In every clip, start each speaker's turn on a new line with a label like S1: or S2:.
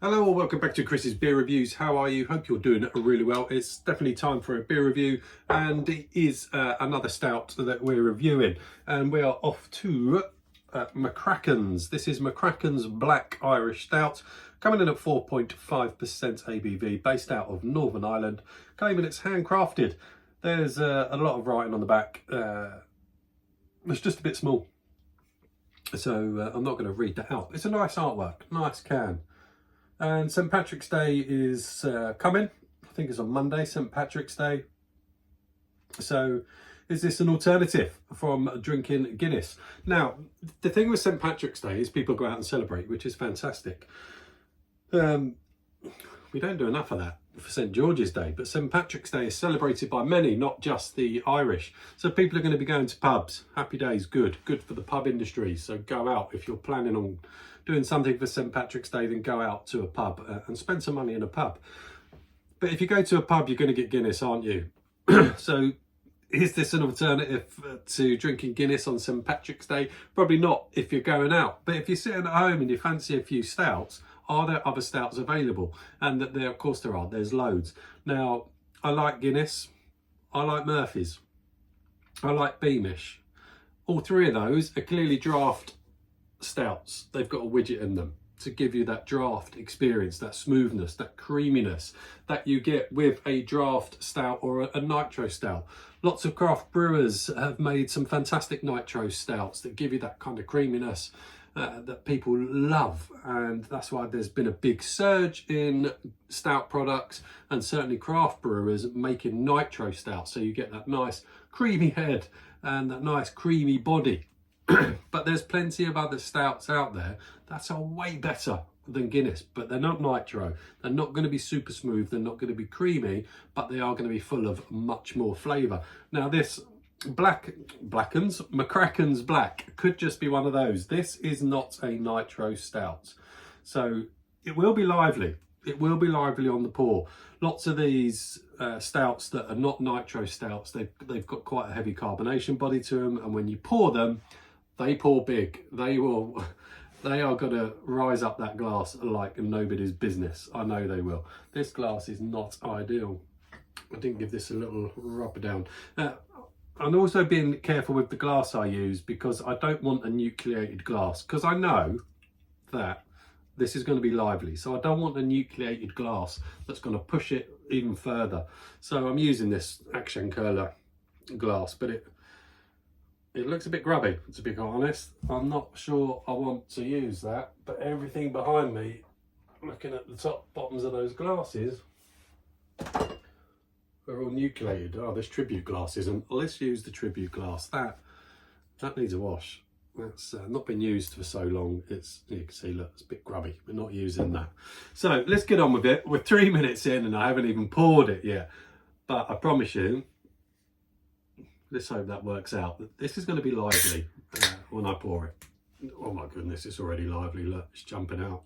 S1: Hello and welcome back to Chris's Beer Reviews. How are you? Hope you're doing really well. It's definitely time for a beer review, and it is another stout that we're reviewing. And we are off to McCrackens. This is McCrackens Black Irish Stout, coming in at 4.5% ABV, based out of Northern Ireland, claiming it's handcrafted. There's a lot of writing on the back. It's just a bit small, so I'm not going to read that out. It's a nice artwork, nice can. And St. Patrick's Day is coming. I think it's on Monday, St. Patrick's Day. So is this an alternative from drinking Guinness? Now, the thing with St. Patrick's Day is people go out and celebrate, which is fantastic. We don't do enough of that for St. George's Day, but St. Patrick's Day is celebrated by many, not just the Irish. So people are going to be going to pubs. Happy days, good for the pub industry. So go out if you're planning on doing something for St. Patrick's Day, then go out to a pub and spend some money in a pub. But if you go to a pub, you're going to get Guinness, aren't you? So is this an alternative to drinking Guinness on St. Patrick's Day? Probably not if you're going out. But if you're sitting at home and you fancy a few stouts, are there other stouts available? And that there, of course there are. There's loads. Now, I like Guinness. I like Murphy's. I like Beamish. All three of those are clearly draft stouts. They've got a widget in them to give you that draft experience, that smoothness, that creaminess that you get with a draft stout or a nitro stout. Lots of craft brewers have made some fantastic nitro stouts that give you that kind of creaminess that people love, and that's why there's been a big surge in stout products, and certainly craft brewers making nitro stouts, so you get that nice creamy head and that nice creamy body. But there's plenty of other stouts out there that are way better than Guinness, but they're not nitro. They're not going to be super smooth. They're not going to be creamy, but they are going to be full of much more flavour. Now this McCrackens Black could just be one of those. This is not a nitro stout. So it will be lively. It will be lively on the pour. Lots of these stouts that are not nitro stouts, they've got quite a heavy carbonation body to them, and when you pour them, they pour big. They are going to rise up that glass like nobody's business. I know they will. This glass is not ideal. I didn't give this a little rubber down. I'm also being careful with the glass I use, because I don't want a nucleated glass, because I know that this is going to be lively. So I don't want a nucleated glass that's going to push it even further. So I'm using this Action Curler glass, but it looks a bit grubby, to be quite honest. I'm not sure I want to use that, but everything behind me, looking at the top bottoms of those glasses, are all nucleated. Oh, this tribute glass isn't. Let's use the tribute glass. That needs a wash. That's not been used for so long. It's, you can see, look, it's a bit grubby. We're not using that. So let's get on with it. We're 3 minutes in and I haven't even poured it yet. But I promise you, let's hope that works out. This is going to be lively when I pour it. Oh my goodness, it's already lively. Look, it's jumping out.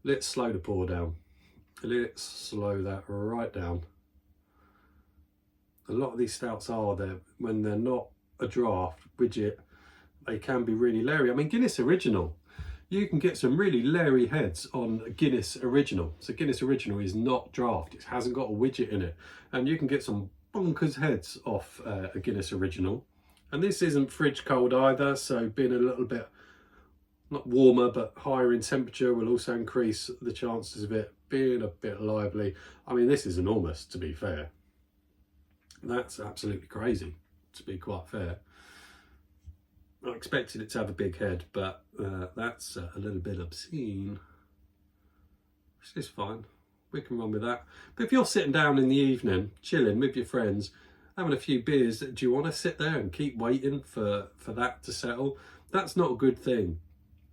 S1: Let's slow the pour down. Let's slow that right down. A lot of these stouts are there, when they're not a draft widget, they can be really leery. I mean, Guinness Original, you can get some really leery heads on Guinness Original. So Guinness Original is not draft. It hasn't got a widget in it. And you can get some bonkers heads off a Guinness Original. And this isn't fridge cold either, so being a little bit, not warmer, but higher in temperature will also increase the chances of it being a bit lively. I mean, this is enormous, to be fair. That's absolutely crazy, to be quite fair. I expected it to have a big head, but that's a little bit obscene. Which is fine. We can run with that. But if you're sitting down in the evening, chilling with your friends, having a few beers, do you want to sit there and keep waiting for that to settle? That's not a good thing.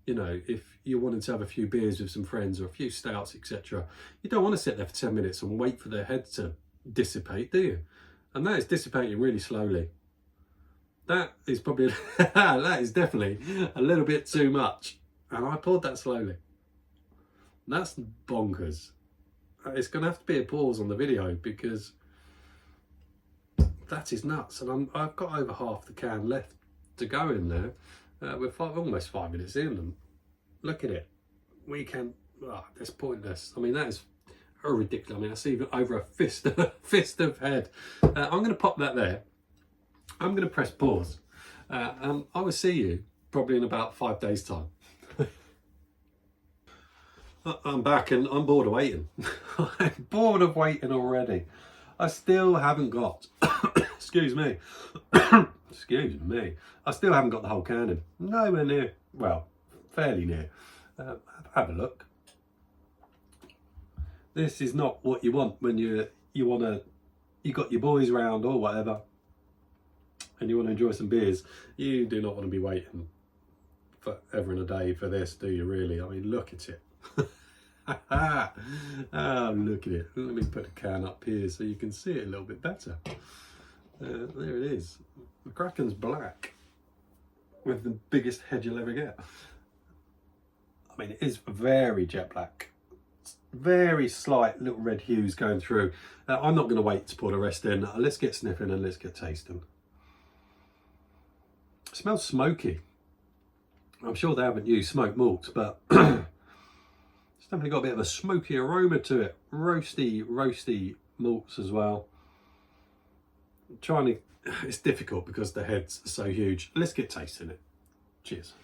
S1: You know, if you're wanting to have a few beers with some friends or a few stouts, etc., you don't want to sit there for 10 minutes and wait for their head to dissipate, do you? And that is dissipating really slowly. That is probably, that is definitely a little bit too much. And I poured that slowly. That's bonkers. It's going to have to be a pause on the video, because that is nuts. And I've got over half the can left to go in there. We're almost 5 minutes in, and look at it. We can that's pointless. I mean, that is ridiculous. I mean, that's even over a fist of head. I'm going to pop that there. I'm going to press pause. I will see you probably in about 5 days' time. I'm back and I'm bored of waiting. I'm bored of waiting already. I still haven't got, excuse me, excuse me, I still haven't got the whole can in. Nowhere near, well, fairly near. Have a look. This is not what you want when you got your boys round or whatever, and you want to enjoy some beers. You do not want to be waiting forever and a day for this, do you really? I mean, look at it. Oh, look at it. Let me put a can up here so you can see it a little bit better. There it is. McCrackens Black with the biggest head you'll ever get. I mean, it is very jet black. Very slight little red hues going through. I'm not going to wait to pour the rest in. Let's get sniffing and let's get tasting. It smells smoky. I'm sure they haven't used smoked malts, but it's definitely got a bit of a smoky aroma to it. Roasty malts as well. It's difficult because the head's so huge. Let's get tasting it. Cheers.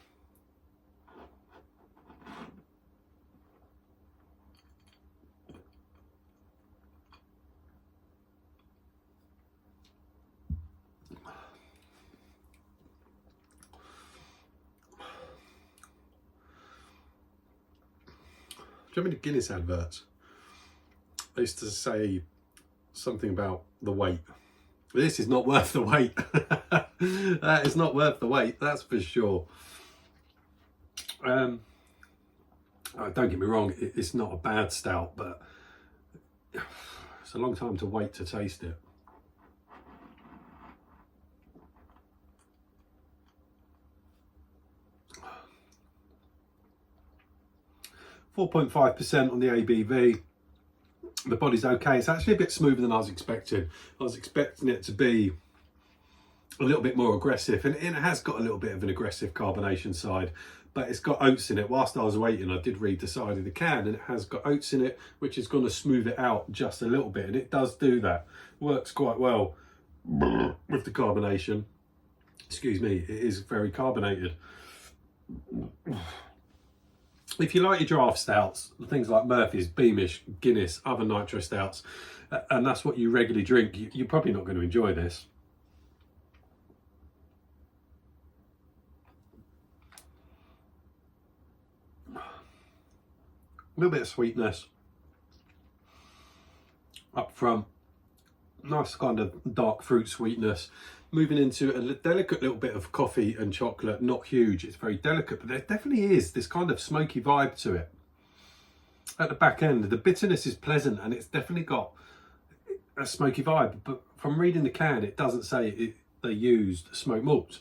S1: Do you remember the Guinness adverts? They used to say something about the wait. This is not worth the wait. That is not worth the wait, that's for sure. Don't get me wrong, it's not a bad stout, but it's a long time to wait to taste it. 4.5% on the ABV. The body's okay. It's actually a bit smoother than I was expecting. I was expecting it to be a little bit more aggressive, and it has got a little bit of an aggressive carbonation side, but it's got oats in it. Whilst I was waiting, I did read the side of the can, and it has got oats in it, which is going to smooth it out just a little bit, and it does do that. Works quite well with the carbonation. Excuse me, it is very carbonated. If you like your draft stouts, things like Murphy's, Beamish, Guinness, other nitro stouts, and that's what you regularly drink, you're probably not going to enjoy this. A little bit of sweetness up front, nice kind of dark fruit sweetness, moving into a delicate little bit of coffee and chocolate. Not huge, it's very delicate, but there definitely is this kind of smoky vibe to it. At the back end, the bitterness is pleasant, and it's definitely got a smoky vibe, but from reading the can, it doesn't say they used smoked malt,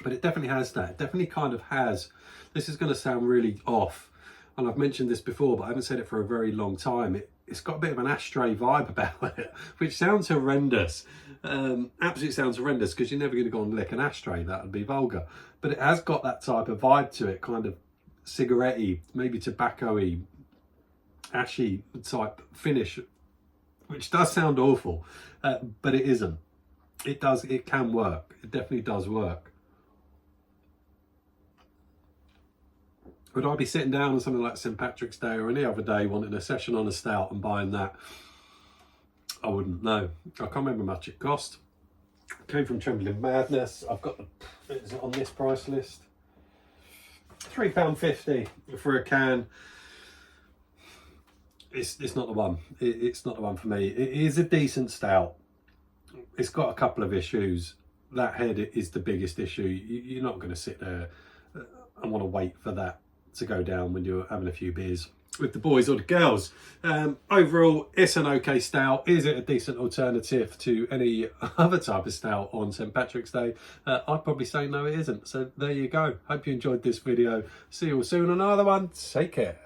S1: but it definitely has that. It definitely kind of has, this is going to sound really off, and I've mentioned this before, but I haven't said it for a very long time. It's got a bit of an ashtray vibe about it, which sounds horrendous. Absolutely sounds horrendous, because you're never going to go and lick an ashtray. That would be vulgar. But it has got that type of vibe to it, kind of cigarette-y, maybe tobacco-y, ashy type finish, which does sound awful, but it isn't. It can work. It definitely does work. Would I be sitting down on something like St.Patricks Day or any other day wanting a session on a stout and buying that? I wouldn't know. I can't remember how much it cost. It came from Trembling Madness. I've got is it on this price list? £3.50 for a can. It's not the one. It's not the one for me. It is a decent stout. It's got a couple of issues. That head is the biggest issue. You're not going to sit there and want to wait for that to go down when you're having a few beers with the boys or the girls. Overall, it's an okay stout. Is it a decent alternative to any other type of stout on St. Patrick's Day? I'd probably say no, it isn't. So there you go. Hope you enjoyed this video. See you all soon on another one. Take care.